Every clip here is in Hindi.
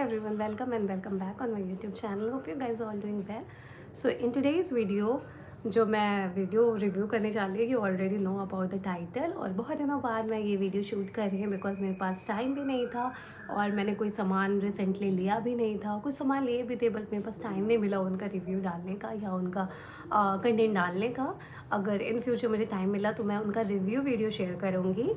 Everyone, welcome and welcome back on my YouTube channel. Hope you guys are all doing well. So in today's video जो मैं वीडियो रिव्यू करने जा रही हूँ, you already know about the title. और बहुत दिनों बाद मैं ये वीडियो शूट कर रही हूँ बिकॉज मेरे पास टाइम भी नहीं था और मैंने कोई सामान रिसेंटली लिया भी नहीं था। कुछ सामान लिए भी थे बट मेरे पास टाइम नहीं मिला उनका रिव्यू डालने का या उनका कंटेंट डालने का। अगर इन फ्यूचर मुझे टाइम मिला तो मैं उनका रिव्यू वीडियो शेयर करूँगी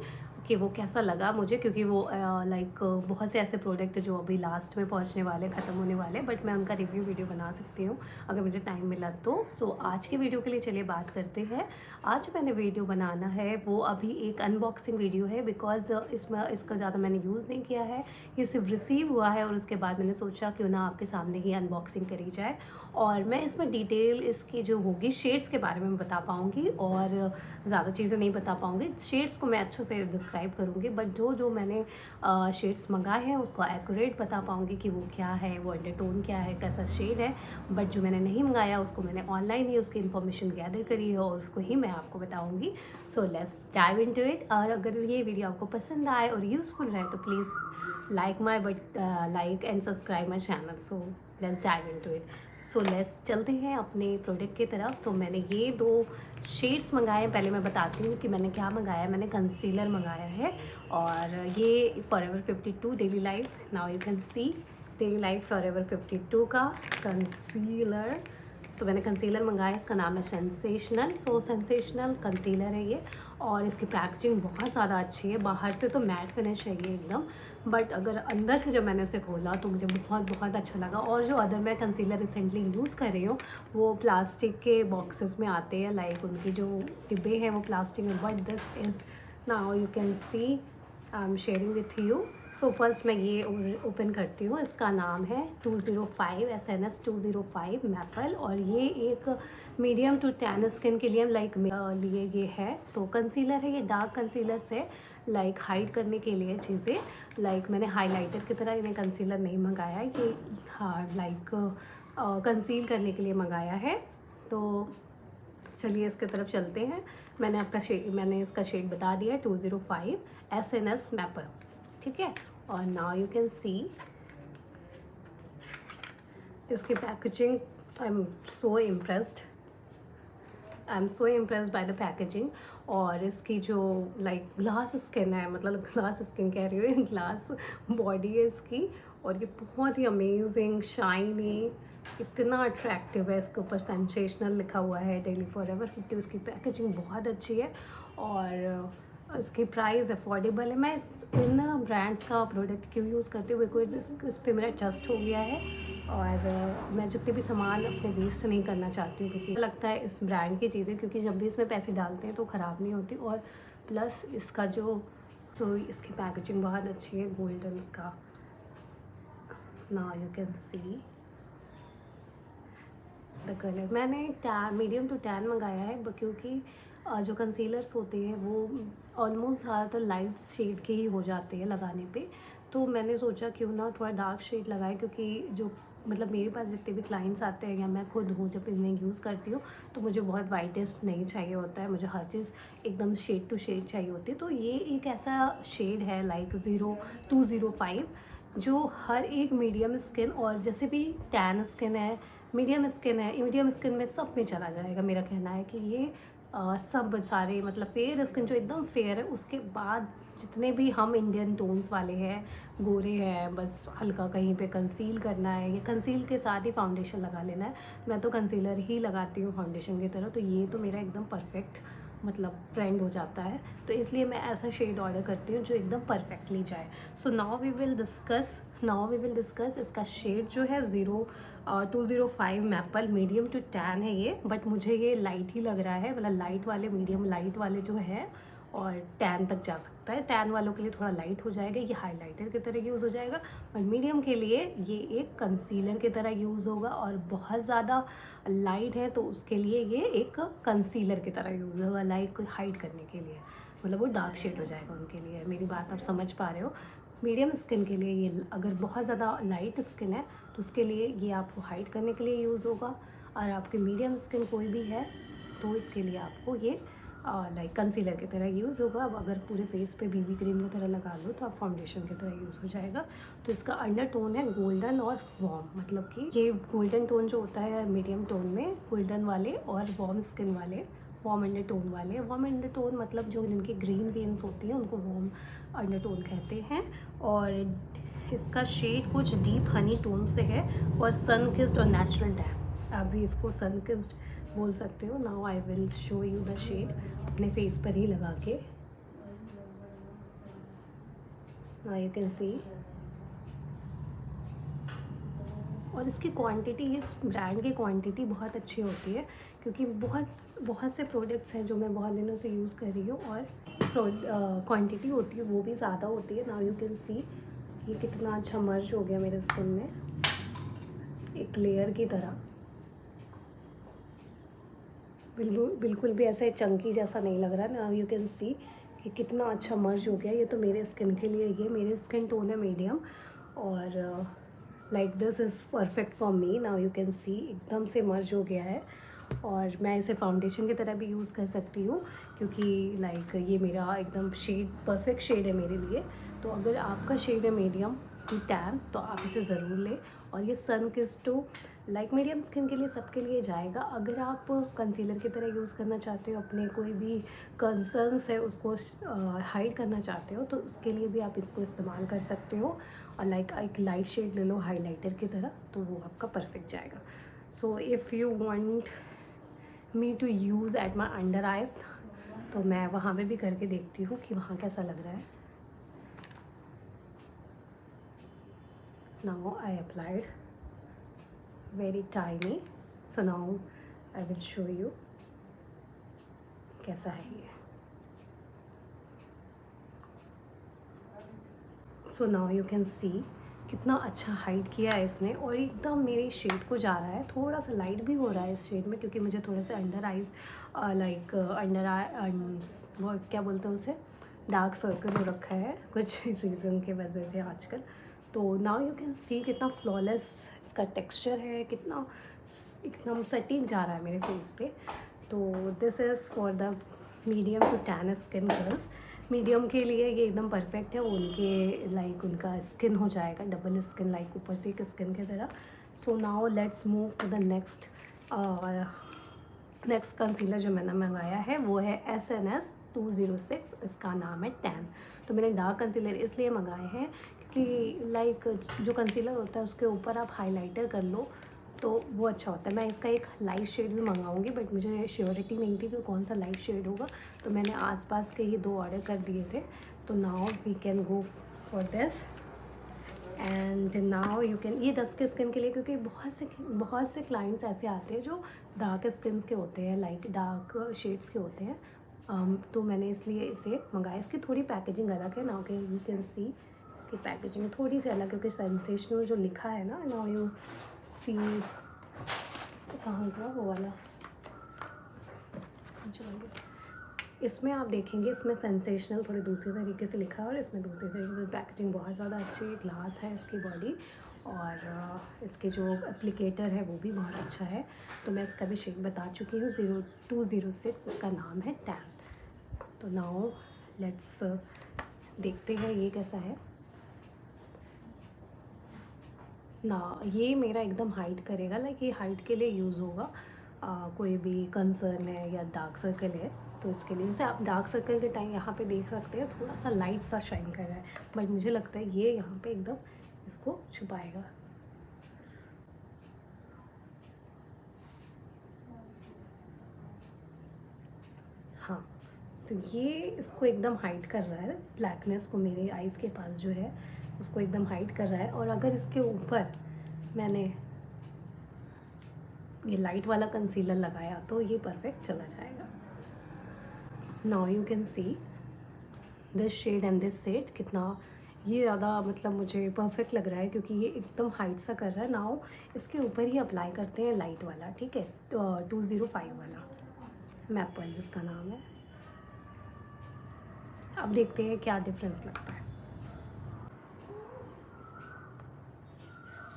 कि वो कैसा लगा मुझे, क्योंकि वो लाइक बहुत से ऐसे प्रोडक्ट जो अभी लास्ट में पहुंचने वाले, ख़त्म होने वाले, बट मैं उनका रिव्यू वीडियो बना सकती हूँ अगर मुझे टाइम मिला तो। सो आज की वीडियो के लिए चलिए बात करते हैं। आज मैंने वीडियो बनाना है वो अभी एक अनबॉक्सिंग वीडियो है बिकॉज इसका ज़्यादा मैंने यूज़ नहीं किया है, ये सिर्फ रिसीव हुआ है और उसके बाद मैंने सोचा क्यों ना आपके सामने ही अनबॉक्सिंग करी जाए। और मैं इसमें डिटेल इसकी जो होगी शेड्स के बारे में बता पाऊँगी और ज़्यादा चीज़ें नहीं बता पाऊँगी। शेड्स को मैं अच्छे से डिस्क्राइब करूँगी बट जो मैंने शेड्स मंगाए हैं उसको एक्यूरेट बता पाऊँगी कि वो क्या है, वो अंडरटोन क्या है, कैसा शेड है। बट जो मैंने नहीं मंगाया उसको मैंने ऑनलाइन ही उसकी इन्फॉर्मेशन गैदर करी है और उसको ही मैं आपको बताऊँगी। So let's dive into it. और अगर ये वीडियो आपको पसंद आए और यूज़फुल रहे तो please like and subscribe my channel. So let's dive into it. So let's चलते हैं अपने प्रोडक्ट की तरफ। तो मैंने ये 2 शेड्स मंगाए हैं। पहले मैं बताती हूँ कि मैंने क्या मंगाया है। मैंने कंसीलर मंगाया है और ये forever 52 daily life, now you can C daily life forever 52 का कंसीलर। सो मैंने कंसीलर मंगाया, इसका नाम है सेंसेशनल। सो सेंसेशनल कंसीलर है ये और इसकी पैकेजिंग बहुत ज़्यादा अच्छी है। बाहर से तो मैट फिनिश है ये एकदम, बट अगर अंदर से जब मैंने इसे खोला तो मुझे बहुत अच्छा लगा। और जो अदर मैं कंसीलर रिसेंटली यूज़ कर रही हूँ वो प्लास्टिक के बॉक्सेस में आते हैं, लाइक उनकी जो डिब्बे हैं वो प्लास्टिक में, but this is now you can C I am sharing with you. So first मैं ये ओपन करती हूँ। इसका नाम है 205 SNS 205 मैपल और ये एक मीडियम टू टैन स्किन के लिए लाइक लिए ये है। तो कंसीलर है ये, डार्क कंसीलर से लाइक हाइड करने के लिए चीज़ें, लाइक मैंने हाइलाइटर की तरह इन्हें कंसीलर नहीं मंगाया, ये हाँ लाइक कंसील करने के लिए मंगाया है। तो चलिए इसके तरफ चलते हैं। मैंने इसका शेड बता दिया है 205 SNS मैपल, ठीक है। और नाउ यू कैन सी इसकी packaging. I am so impressed by the packaging. और इसकी जो लाइक ग्लास स्किन है, मतलब ग्लास स्किन कह रही हूँ, ग्लास बॉडी है इसकी और ये बहुत ही अमेजिंग शाइनी, इतना अट्रैक्टिव है। इसके ऊपर सेंसेशनल लिखा हुआ है डेली फॉरएवर 50। इसकी पैकेजिंग बहुत अच्छी है और इसकी प्राइस अफोर्डेबल है। मैं इन ब्रांड्स का प्रोडक्ट क्यों यूज़ करती हूँ बिकॉज इस पर मेरा ट्रस्ट हो गया है और मैं जितने भी सामान अपने वेस्ट नहीं करना चाहती हूँ, क्योंकि लगता है इस ब्रांड की चीज़ें, क्योंकि जब भी इसमें पैसे डालते हैं तो ख़राब नहीं होती। और प्लस इसका इसकी पैकेजिंग बहुत अच्छी है, गोल्डन इसका, now you can see the colour. मैंने मीडियम टू टैन मंगाया है क्योंकि जो कंसीलर्स होते हैं वो ऑलमोस्ट ज़्यादातर लाइट शेड के ही हो जाते हैं लगाने पे। तो मैंने सोचा क्यों ना थोड़ा डार्क शेड लगाए, क्योंकि जो मतलब मेरे पास जितने भी क्लाइंट्स आते हैं या मैं खुद हूँ जब इन्हें यूज़ करती हूँ तो मुझे बहुत वाइटेस्ट नहीं चाहिए होता है, मुझे हर चीज़ एकदम शेड टू शेड चाहिए होती है। तो ये एक ऐसा शेड है लाइक 205 जो हर एक मीडियम स्किन और जैसे भी टैन स्किन है, मीडियम स्किन में सब में चला जाएगा। मेरा कहना है कि ये सब सारे मतलब फेयर स्किन जो एकदम फेयर है, उसके बाद जितने भी हम इंडियन टोन्स वाले हैं, गोरे हैं, बस हल्का कहीं पे कंसील करना है या कंसील के साथ ही फाउंडेशन लगा लेना है, मैं तो कंसीलर ही लगाती हूँ फाउंडेशन की तरह। तो ये तो मेरा एकदम परफेक्ट मतलब फ्रेंड हो जाता है, तो इसलिए मैं ऐसा शेड ऑर्डर करती हूँ जो एकदम परफेक्टली जाए। So now we will discuss इसका शेड जो है 205 मैपल मीडियम टू टैन है ये, बट मुझे ये लाइट ही लग रहा है, मतलब लाइट वाले, मीडियम लाइट वाले जो है और टैन तक जा सकता है। टैन वालों के लिए थोड़ा लाइट हो जाएगा, ये हाइलाइटर की तरह यूज़ हो जाएगा, और मीडियम के लिए ये एक कंसीलर की तरह यूज़ होगा, और बहुत ज़्यादा लाइट है तो उसके लिए ये एक कंसीलर की तरह यूज़ होगा, लाइट को हाइड करने के लिए, मतलब वो डार्क शेड हो जाएगा उनके लिए। मेरी बात आप समझ पा रहे हो। मीडियम स्किन के लिए ये, अगर बहुत ज़्यादा लाइट स्किन है तो उसके लिए ये आपको हाइड करने के लिए यूज़ होगा, और आपकी मीडियम स्किन कोई भी है तो इसके लिए आपको ये लाइक कंसीलर की तरह यूज़ होगा। अब अगर पूरे फेस पे बीबी क्रीम की तरह लगा लो तो आप फाउंडेशन की तरह यूज़ हो जाएगा। तो इसका अंडर टोन है गोल्डन और वार्म, मतलब कि ये गोल्डन टोन जो होता है मीडियम टोन में, गोल्डन वाले और वार्म स्किन वाले, वार्म अंडर टोन वाले। वार्म अंडर टोन मतलब जो जिनकी ग्रीन वेन्स होती हैं उनको वार्म अंडर टोन कहते हैं। और इसका शेड कुछ डीप हनी टोन से है और सन किस्ड और नेचुरल टैन। आप भी इसको सन किस्ड बोल सकते हो। Now I will show you the shade अपने फेस पर ही लगा के। Now you can see. और इसकी क्वांटिटी, इस ब्रांड की क्वांटिटी बहुत अच्छी होती है क्योंकि बहुत से प्रोडक्ट्स हैं जो मैं बहुत दिनों से यूज़ कर रही हूँ और क्वांटिटी होती है वो भी ज़्यादा होती है। नाउ यू कैन सी ये कितना अच्छा मर्ज हो गया मेरे स्किन में, एक लेयर की तरह। बिल्कुल भी ऐसा चंकी जैसा नहीं लग रहा। नाउ यू कैन सी कि कितना अच्छा मर्ज हो गया। ये तो मेरे स्किन के लिए, ये मेरे स्किन टोन है मीडियम और like this is perfect for me. Now you can सी एकदम से मर्ज हो गया है और मैं इसे फाउंडेशन की तरह भी यूज़ कर सकती हूँ क्योंकि लाइक ये मेरा एकदम शेड, परफेक्ट शेड है मेरे लिए। तो अगर आपका शेड है मीडियम टू टैन तो आप इसे ज़रूर लें। और ये सन किस टू लाइक मीडियम स्किन के लिए, सबके लिए जाएगा। अगर आप कंसीलर की तरह यूज़ करना चाहते हो, अपने कोई भी कंसर्न्स है उसको हाइड करना चाहते हो तो उसके लिए भी आप इसको इस्तेमाल कर सकते हो। और लाइक एक लाइट शेड ले लो हाइलाइटर की तरह तो वो आपका परफेक्ट जाएगा। So if you want me to use at my under eyes तो मैं वहाँ पे भी करके देखती हूँ कि वहाँ कैसा लग रहा है। Now I applied very tiny, so now I will show you कैसा है ये। so now you can see कितना अच्छा हाइड किया है इसने और एकदम मेरे शेड को जा रहा है। थोड़ा सा लाइट भी हो रहा है इस शेड में क्योंकि मुझे थोड़ा सा अंडर आइज लाइक अंडर आई क्या बोलते हैं उसे, डार्क सर्कल हो रखा है कुछ रीज़न के वजह से आजकल। तो नाउ यू कैन सी कितना फ्लॉलेस इसका टेक्सचर है, कितना एकदम सटीक जा रहा है मेरे फेस पे। तो this is for the medium to tan skin girls. Medium के लिए ये एकदम परफेक्ट है, उनके लाइक उनका स्किन हो जाएगा डबल स्किन, लाइक ऊपर से एक स्किन की तरह। So now let's move to the next concealer जो मैंने मंगाया है वो है SNS 206। इसका नाम है टैन। तो मैंने डार्क कंसीलर इसलिए मंगाए हैं क्योंकि लाइक जो कंसीलर होता है उसके ऊपर आप हाइलाइटर कर लो तो वो अच्छा होता है। मैं इसका एक लाइट शेड भी मंगाऊंगी बट मुझे श्योरिटी नहीं थी कि कौन सा लाइट शेड होगा तो मैंने आसपास के ही 2 ऑर्डर कर दिए थे। तो now we can go for this and now you can, ये डस्क स्किन के लिए क्योंकि बहुत से क्लाइंट्स ऐसे आते हैं जो डार्क स्किन के होते हैं, लाइक डार्क शेड्स के होते हैं। तो मैंने इसलिए इसे मंगाया। इसकी थोड़ी पैकेजिंग अलग है। नाउ यू कैन सी इसकी पैकेजिंग थोड़ी सी अलग है क्योंकि सेंसेशनल जो लिखा है ना, नाउ यू सी कहाँ गया वो वाला, चलिए इसमें आप देखेंगे इसमें सेंसेशनल थोड़ी दूसरी तरीके से लिखा है और इसमें दूसरी तरीके से। पैकेजिंग बहुत ज़्यादा अच्छी, ग्लास है इसकी बॉडी और इसके जो एप्लीकेटर है वो भी बहुत अच्छा है। तो मैं इसका भी शेड बता चुकी हूँ, 0206 इसका नाम है टैन। तो नाउ लेट्स देखते हैं ये कैसा है ना। ये मेरा एकदम हाइड करेगा, लाइक ये हाइड के लिए यूज़ होगा। कोई भी कंसर्न है या डार्क सर्कल है तो इसके लिए, जैसे आप डार्क सर्कल के टाइम यहाँ पे देख सकते हैं थोड़ा सा लाइट सा शाइन कर रहा है बट मुझे लगता है ये यहाँ पे एकदम इसको छुपाएगा। हाँ, तो ये इसको एकदम हाइड कर रहा है, ब्लैकनेस को मेरे आइज़ के पास जो है उसको एकदम हाइड कर रहा है। और अगर इसके ऊपर मैंने ये लाइट वाला कंसीलर लगाया तो ये परफेक्ट चला जाएगा। Now you can see this shade and this shade कितना ये ज़्यादा मतलब मुझे परफेक्ट लग रहा है क्योंकि ये एकदम हाइट सा कर रहा है। नाउ इसके ऊपर ही अप्लाई करते हैं लाइट वाला, ठीक है, तो 205 वाला मैपल जिसका नाम है। अब देखते हैं क्या डिफरेंस लगता है।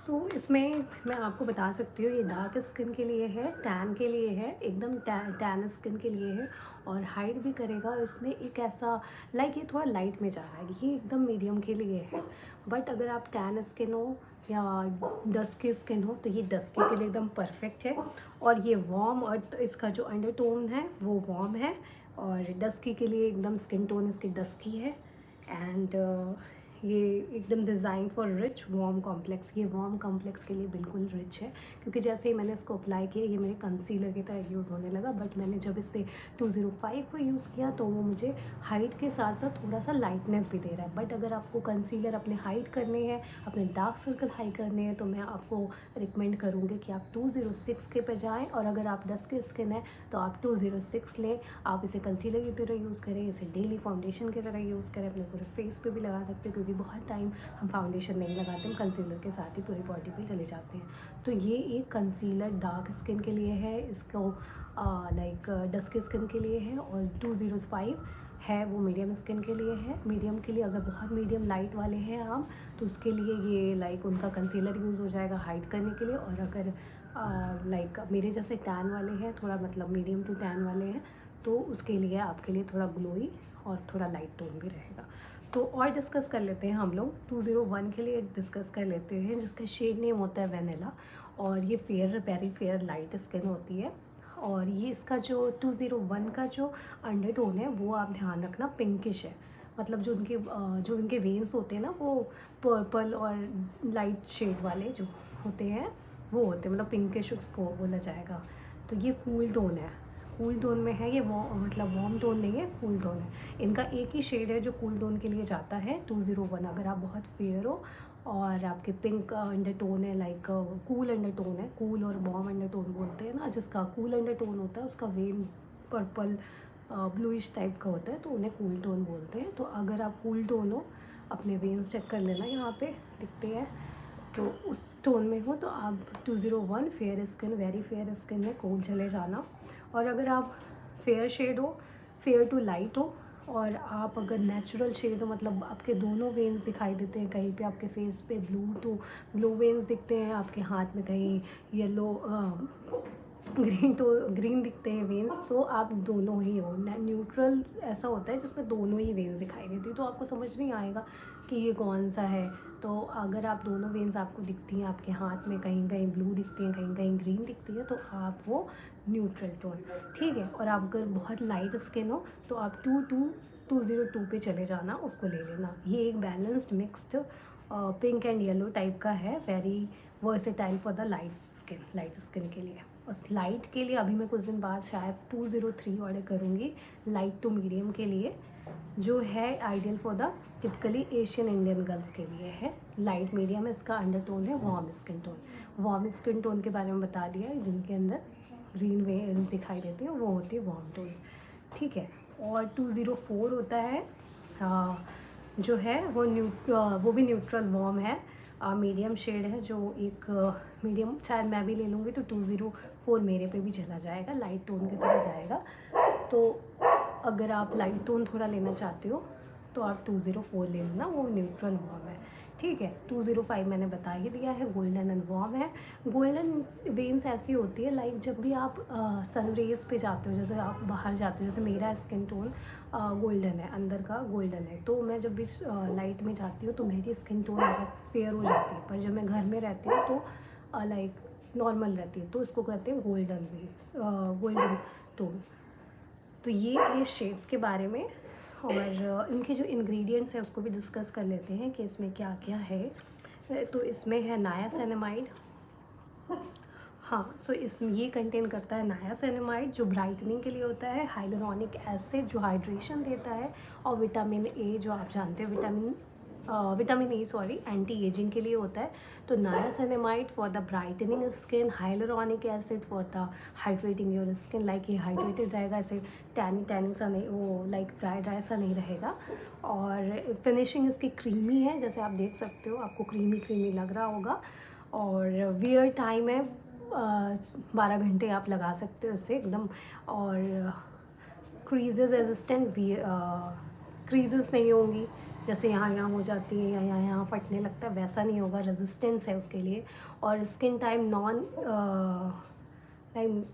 इसमें मैं आपको बता सकती हूँ, ये डार्क स्किन के लिए है, टैन के लिए है, एकदम टैन स्किन के लिए है, और हाइड भी करेगा। और इसमें एक ऐसा ये थोड़ा लाइट में जा रहा है, ये एकदम मीडियम के लिए है। बट अगर आप टैन स्किन हो या डस्की स्किन हो तो ये डस्की के लिए एकदम परफेक्ट है। और ये वार्म, और इसका जो अंडरटोन है वो वार्म है, और डस्की के लिए एकदम स्किन टोन इसकी डस्की है। एंड ये एकदम design for rich warm complex, ये वार्म कॉम्प्लेक्स के लिए बिल्कुल रिच है। क्योंकि जैसे ही मैंने इसको अप्लाई किया ये मेरे कंसीलर की तरह यूज़ होने लगा, बट मैंने जब इससे 205 को यूज़ किया तो वो मुझे हाइट के साथ साथ थोड़ा सा लाइटनेस भी दे रहा है। बट अगर आपको कंसीलर अपने हाइट करने हैं, अपने डार्क सर्कल हाई करने हैं, तो मैं आपको रिकमेंड करूँगी कि आप 206 के पे जाएँ। और अगर आप 10 की स्किन है तो आप 206 लें। आप इसे कंसीलर की तरह यूज़ करें, इसे डेली फाउंडेशन की तरह यूज़ करें, अपने पूरे फेस पे भी लगा सकते हैं, क्योंकि बहुत टाइम हम फाउंडेशन नहीं लगाते, हम कंसीलर के साथ ही पूरी बॉडी पे चले जाते हैं। तो ये एक कंसीलर डार्क स्किन के लिए है, इसको डस्की स्किन के लिए है, और 205 है वो मीडियम स्किन के लिए है। मीडियम के लिए अगर बहुत मीडियम लाइट वाले हैं आप तो उसके लिए ये उनका कंसीलर यूज़ हो जाएगा हाइड करने के लिए। और अगर मेरे जैसे टैन वाले हैं, थोड़ा मतलब मीडियम टू टैन वाले हैं, तो उसके लिए आपके लिए थोड़ा ग्लोई और थोड़ा लाइट टोन भी रहेगा। तो और डिस्कस कर लेते हैं हम लोग 201 के लिए डिस्कस कर लेते हैं, जिसका शेड नेम होता है वेनिला। और ये वेरी फेयर लाइट स्किन होती है। और ये इसका जो 201 का जो अंडरटोन है वो आप ध्यान रखना पिंकिश है। मतलब जो इनके वेन्स होते हैं ना वो पर्पल और लाइट शेड वाले जो होते हैं वो होते हैं, मतलब पिंकिश उसको बोला जाएगा। तो ये कूल टोन है, कूल टोन में है ये, मतलब वार्म टोन नहीं है, कूल टोन है। इनका एक ही शेड है जो कूल टोन के लिए जाता है 201। अगर आप बहुत फेयर हो और आपके पिंक अंडरटोन है, कूल अंडरटोन है, कूल और वार्म अंडरटोन बोलते हैं ना, जिसका कूल अंडरटोन होता है उसका वेन पर्पल ब्लूइश टाइप का होता है, तो उन्हें कूल टोन बोलते हैं। तो अगर आप कूल टोन हो, अपने वेन्स चेक कर लेना, यहाँ पे दिखते हैं, तो उस टोन में हो तो आप 201 fair skin, very fair skin में कूल चले जाना। और अगर आप फेयर शेड हो, फेयर टू लाइट हो, और आप अगर नेचुरल शेड हो, मतलब आपके दोनों वेन्स दिखाई देते हैं, कहीं पे आपके फेस पे ब्लू वेन्स दिखते हैं, आपके हाथ में कहीं येलो ग्रीन दिखते हैं वेन्स, तो आप दोनों ही हो। न्यूट्रल ऐसा होता है जिसमें दोनों ही वेन्स दिखाई देती है, तो आपको समझ नहीं आएगा कि ये कौन सा है। तो अगर आप दोनों वेन्स आपको दिखती हैं, आपके हाथ में कहीं कहीं ब्लू दिखती हैं, कहीं कहीं ग्रीन दिखती है, तो आप वो न्यूट्रल टोन, ठीक है। और आप अगर बहुत लाइट स्किन हो तो आप 202 पे चले जाना, उसको ले लेना। ये एक balanced mixed pink and yellow type का है, very versatile for the light skin के लिए। उस लाइट के लिए अभी मैं कुछ दिन बाद शायद 203 ऑर्डर करूँगी, लाइट टू मीडियम के लिए, जो है ideal for the typically Asian Indian girls के लिए है। लाइट मीडियम इसका अंडरटोन है, warm skin tone. Warm skin tone के बारे में बता दिया है, जिनके अंदर ग्रीन वेन्स दिखाई देते हैं वो होती है वार्म टोन्स, ठीक है। और 204 होता है जो है वो भी न्यूट्रल वार्म है, मीडियम शेड है, जो एक मीडियम शायद मैं भी ले लूँगी तो 204 मेरे पे भी चला जाएगा, लाइट टोन की तरह जाएगा। तो अगर आप लाइट टोन थोड़ा लेना चाहते हो तो आप 204 ले लेना, वो न्यूट्रल वार्म है, ठीक है। 205 मैंने बता ही दिया है, गोल्डन एंड वार्म है। गोल्डन वेन्स ऐसी होती है जब भी आप सन रेज पे जाते हो, जैसे आप बाहर जाते हो, जैसे मेरा स्किन टोन गोल्डन है, अंदर का गोल्डन है, तो मैं जब भी लाइट में जाती हूँ तो मेरी स्किन टोन बहुत फेयर हो जाती है। पर जब मैं घर में रहती हूँ तो नॉर्मल रहती है, तो इसको कहते हैं गोल्डन वेन्स, गोल्डन टोन। तो ये थे शेड्स के बारे में। और इनके जो इंग्रेडिएंट्स हैं उसको भी डिस्कस कर लेते हैं कि इसमें क्या क्या है। तो इसमें है नायासिनामाइड, हाँ, सो इसमें ये कंटेन करता है नायासिनामाइड, जो ब्राइटनिंग के लिए होता है, हाइलुरोनिक एसिड जो हाइड्रेशन देता है, और विटामिन ए जो आप जानते हैं, विटामिन ए एंटी एजिंग के लिए होता है। तो niacinamide for the brightening skin, hyaluronic acid for the hydrating your skin, ये हाइड्रेटेड रहेगा, ऐसे टैनी सा नहीं, वो ड्राई सा नहीं रहेगा। और फिनिशिंग इसकी क्रीमी है, जैसे आप देख सकते हो, आपको क्रीमी लग रहा होगा। और वियर टाइम है 12 घंटे आप लगा सकते हो इससे एकदम। और क्रीजेस रेजिस्टेंट क्रीजेस नहीं होंगी, जैसे यहाँ हो जाती है या यहाँ फटने लगता है, वैसा नहीं होगा, रेजिस्टेंस है उसके लिए। और skin time non like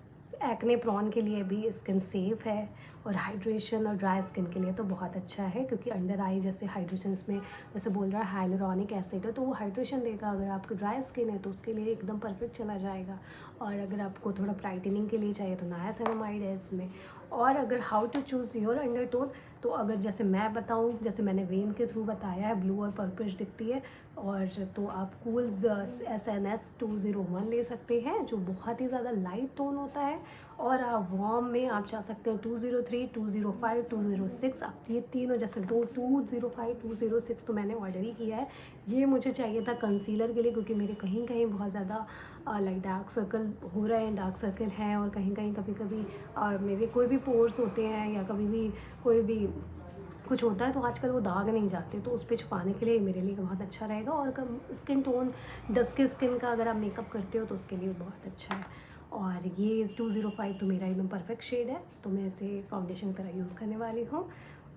acne prawn के लिए भी स्किन सेफ़ है, और हाइड्रेशन और ड्राई स्किन के लिए तो बहुत अच्छा है, क्योंकि अंडर आई जैसे हाइड्रेशंस में जैसे बोल रहा है हाइलुरोनिक एसिड है, तो वो हाइड्रेशन देगा। अगर आपकी ड्राई स्किन है तो उसके लिए एकदम परफेक्ट चला जाएगा। और अगर आपको थोड़ा ब्राइटनिंग के लिए चाहिए तो नायासिनामाइड है इसमें। और अगर how to choose your undertone, तो अगर जैसे मैं बताऊँ, जैसे मैंने वेन के थ्रू बताया है, ब्लू और पर्पल दिखती है, और तो आप कूल्स SNS 201 ले सकते हैं जो बहुत ही ज़्यादा लाइट टोन होता है। और आप वार्म में आप जा सकते हैं 203, 205, 206। आप ये तीनों, जैसे 205, 206 तो मैंने ऑर्डर ही किया है। ये मुझे चाहिए था कंसीलर के लिए, क्योंकि मेरे कहीं कहीं बहुत ज़्यादा लाइक डार्क सर्कल हो रहे हैं, डार्क सर्कल हैं, और कहीं कहीं कभी कभी मेरे कोई भी पोर्स होते हैं, या कभी भी कोई भी कुछ होता है तो आजकल वो दाग नहीं जाते, तो उस पे छुपाने के लिए मेरे लिए बहुत अच्छा रहेगा। और कम स्किन टोन डस्की स्किन का अगर आप मेकअप करते हो तो उसके लिए बहुत अच्छा है। और ये 205 तो मेरा एकदम परफेक्ट शेड है, तो मैं इसे फाउंडेशन की तरह यूज़ करने वाली हूँ।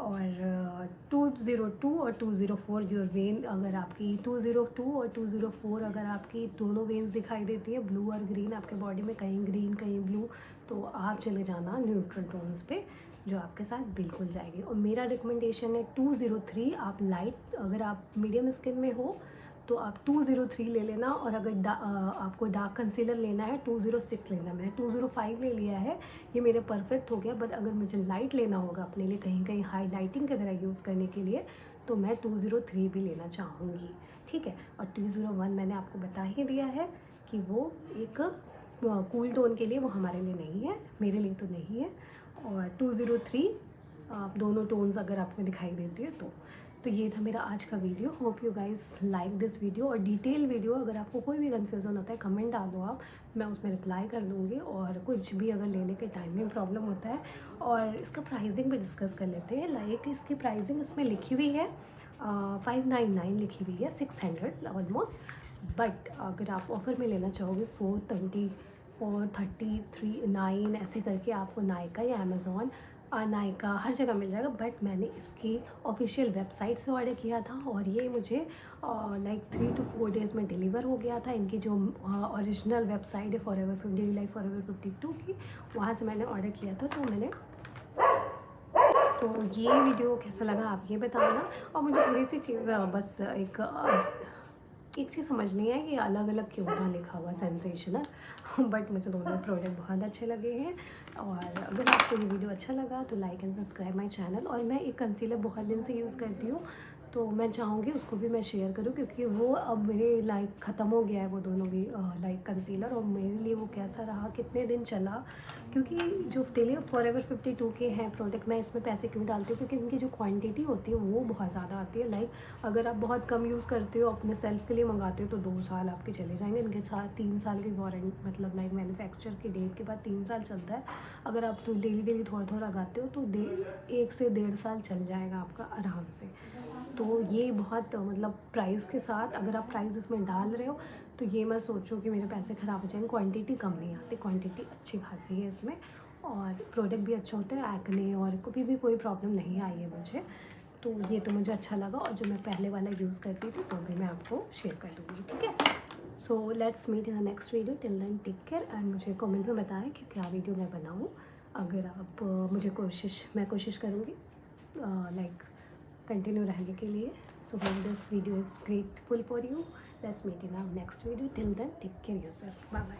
और 202 और 204 योर वेन, अगर आपकी 202 और 204 अगर आपकी दोनों वेन्स दिखाई देती है, ब्लू और ग्रीन आपके बॉडी में, कहीं ग्रीन कहीं ब्लू, तो आप चले जाना न्यूट्रल टोन्स पे, जो आपके साथ बिल्कुल जाएगी। और मेरा रिकमेंडेशन है 203। आप लाइट, अगर आप मीडियम स्किन में हो तो आप 203 ले लेना, और अगर आपको डार्क कंसीलर लेना है 206 लेना। मैंने 205 ले लिया है, ये मेरे परफेक्ट हो गया। बट अगर मुझे लाइट लेना होगा अपने लिए, कहीं कहीं हाईलाइटिंग की तरह यूज़ करने के लिए, तो मैं 203 भी लेना चाहूँगी, ठीक है। और 201 मैंने आपको बता ही दिया है कि वो एक कूल टोन के लिए, वो हमारे लिए नहीं है, मेरे लिए तो नहीं है। और 203 आप दोनों टोन्स अगर आपको दिखाई देती है तो ये था मेरा आज का video. Hope you guys like this video. और डिटेल वीडियो, अगर आपको कोई भी कन्फ्यूज़न होता है कमेंट डाल दो आप, मैं उसमें रिप्लाई कर दूँगी। और कुछ भी अगर लेने के टाइम में प्रॉब्लम होता है, और इसका प्राइसिंग भी डिस्कस कर लेते हैं। लाइक इसकी प्राइसिंग इसमें लिखी हुई है 599 लिखी हुई है, 600 ऑलमोस्ट। बट अगर आप ऑफ़र में लेना चाहोगे 420 और 33 9 ऐसे करके आपको नायका या अमेज़ॉन, नायका हर जगह मिल जाएगा। बट मैंने इसकी ऑफिशियल वेबसाइट से ऑर्डर किया था, और ये मुझे लाइक 3 to 4 डेज़ में डिलीवर हो गया था। इनकी जो ओरिजिनल वेबसाइट है फॉरएवर 50 डेली लाइफ फॉरएवर 52 की, वहाँ से मैंने ऑर्डर किया था। तो ये वीडियो कैसा लगा आप ये बताना। और मुझे थोड़ी सी चीज़ बस एक चीज़ समझ नहीं है कि अलग अलग क्यों था लिखा हुआ सेंसेशनल। बट मुझे दोनों प्रोडक्ट बहुत अच्छे लगे हैं। और अगर आपको ये वीडियो अच्छा लगा तो like and subscribe my channel. और मैं एक कंसीलर बहुत दिन से यूज़ करती हूँ, तो मैं चाहूँगी उसको भी मैं शेयर करूँ, क्योंकि वो अब मेरे लाइक ख़त्म हो गया है वो दोनों भी लाइक कंसीलर। और मेरे लिए वो कैसा रहा, कितने दिन चला, क्योंकि जो डेली फॉरएवर 52 के हैं प्रोडक्ट, मैं इसमें पैसे क्यों डालती हूँ, क्योंकि इनकी जो क्वांटिटी होती है वो बहुत ज़्यादा आती है। लाइक अगर आप बहुत कम यूज़ करते हो, अपने सेल्फ के लिए मंगाते हो, तो 2 साल आपके चले जाएंगे। इनके साथ 3 साल की वारंटी, मतलब लाइक मैन्युफैक्चर की डेट के बाद 3 साल चलता है। अगर आप तो डेली थोड़ा थोड़ा लगाते हो तो 1 से 1.5 साल चल जाएगा आपका आराम से। तो ये बहुत मतलब प्राइस के साथ, अगर आप प्राइस इसमें डाल रहे हो तो ये मत सोचो कि मेरे पैसे ख़राब हो जाएंगे। क्वांटिटी कम नहीं आती, क्वांटिटी अच्छी खासी है इसमें, और प्रोडक्ट भी अच्छा होता है। एक्ने और कभी भी कोई प्रॉब्लम नहीं आई है मुझे, तो ये तो मुझे अच्छा लगा। और जो मैं पहले वाला यूज़ करती थी तो भी मैं आपको शेयर कर दूँगी, ठीक है। So let's meet in the next video. Till then take care, and मुझे कमेंट में बताएं कि क्या वीडियो मैं बनाऊँ। अगर आप मैं कोशिश करूँगी लाइक कंटिन्यू रहने के लिए। So hope this video is grateful for you. Let's meet in our next video. Till then take care yourself, bye bye.